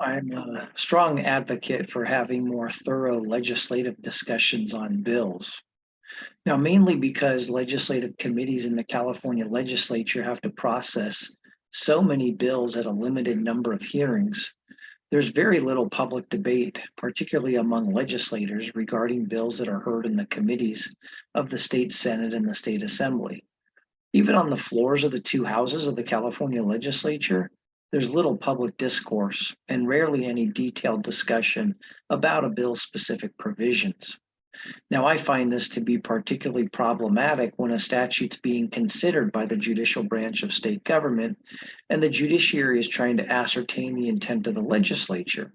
I'm a strong advocate for having more thorough legislative discussions on bills. Now, mainly because legislative committees in the California Legislature have to process so many bills at a limited number of hearings, there's very little public debate, particularly among legislators, regarding bills that are heard in the committees of the state Senate and the state Assembly. Even on the floors of the two houses of the California Legislature, there's little public discourse and rarely any detailed discussion about a bill's specific provisions. Now, I find this to be particularly problematic when a statute's being considered by the judicial branch of state government and the judiciary is trying to ascertain the intent of the legislature.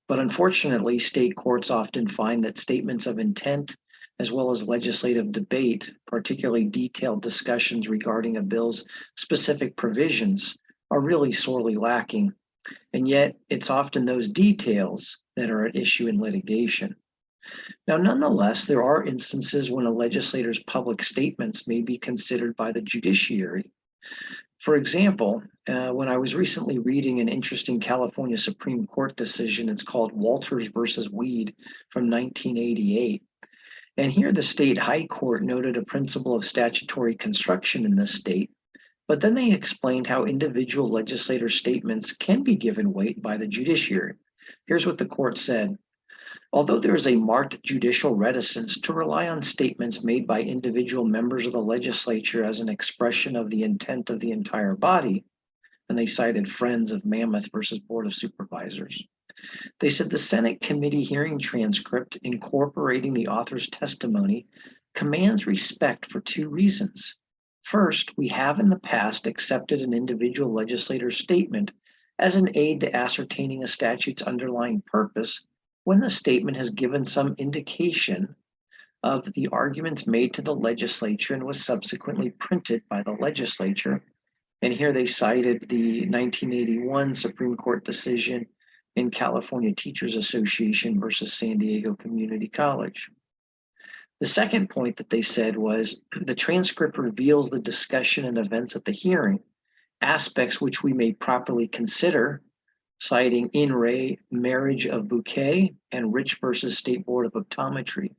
But unfortunately, state courts often find that statements of intent, as well as legislative debate, particularly detailed discussions regarding a bill's specific provisions, are really sorely lacking. And yet, it's often those details that are at issue in litigation. Now, nonetheless, there are instances when a legislator's public statements may be considered by the judiciary. For example, when I was recently reading an interesting California Supreme Court decision, it's called Walters versus Weed from 1988. And here the state high court noted a principle of statutory construction in this state, but then they explained how individual legislator statements can be given weight by the judiciary. Here's what the court said. Although there is a marked judicial reticence to rely on statements made by individual members of the legislature as an expression of the intent of the entire body, and they cited Friends of Mammoth versus Board of Supervisors. They said the Senate committee hearing transcript incorporating the author's testimony commands respect for two reasons. First, we have in the past accepted an individual legislator's statement as an aid to ascertaining a statute's underlying purpose when the statement has given some indication of the arguments made to the legislature and was subsequently printed by the legislature. And here they cited the 1981 Supreme Court decision in California Teachers Association versus San Diego Community College. The second point that they said was the transcript reveals the discussion and events at the hearing, aspects which we may properly consider, citing In Re Marriage of Bouquet and Rich versus State Board of Optometry.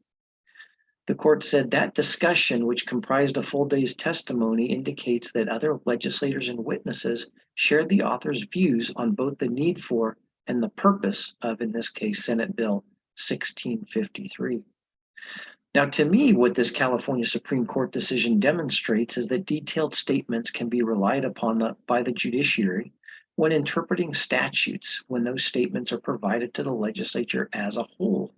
The court said that discussion, which comprised a full day's testimony, indicates that other legislators and witnesses shared the author's views on both the need for and the purpose of, in this case, Senate Bill 1653. Now, to me, what this California Supreme Court decision demonstrates is that detailed statements can be relied upon by the judiciary when interpreting statutes when those statements are provided to the legislature as a whole.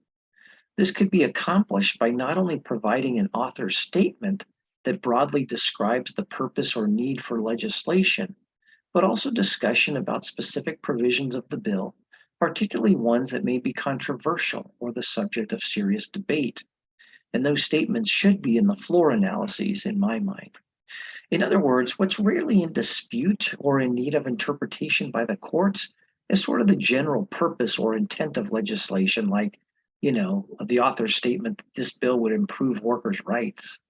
This could be accomplished by not only providing an author's statement that broadly describes the purpose or need for legislation, but also discussion about specific provisions of the bill, particularly ones that may be controversial or the subject of serious debate. And those statements should be in the floor analyses, in my mind. In other words, what's rarely in dispute or in need of interpretation by the courts is sort of the general purpose or intent of legislation, like, the author's statement that this bill would improve workers' rights.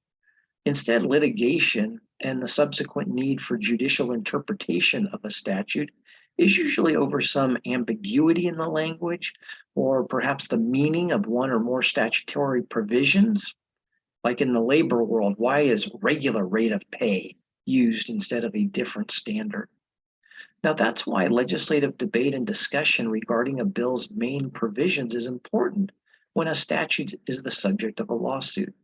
Instead, litigation and the subsequent need for judicial interpretation of a statute is usually over some ambiguity in the language or perhaps the meaning of one or more statutory provisions. Like in the labor world, why is regular rate of pay used instead of a different standard? Now, that's why legislative debate and discussion regarding a bill's main provisions is important when a statute is the subject of a lawsuit.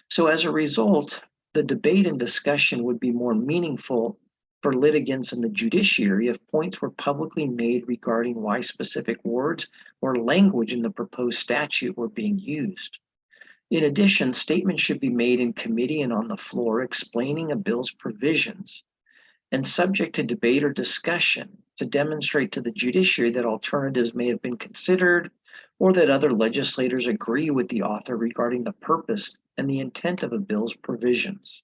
So as a result, the debate and discussion would be more meaningful for litigants in the judiciary if points were publicly made regarding why specific words or language in the proposed statute were being used. In addition, statements should be made in committee and on the floor explaining a bill's provisions and subject to debate or discussion to demonstrate to the judiciary that alternatives may have been considered or that other legislators agree with the author regarding the purpose and the intent of a bill's provisions.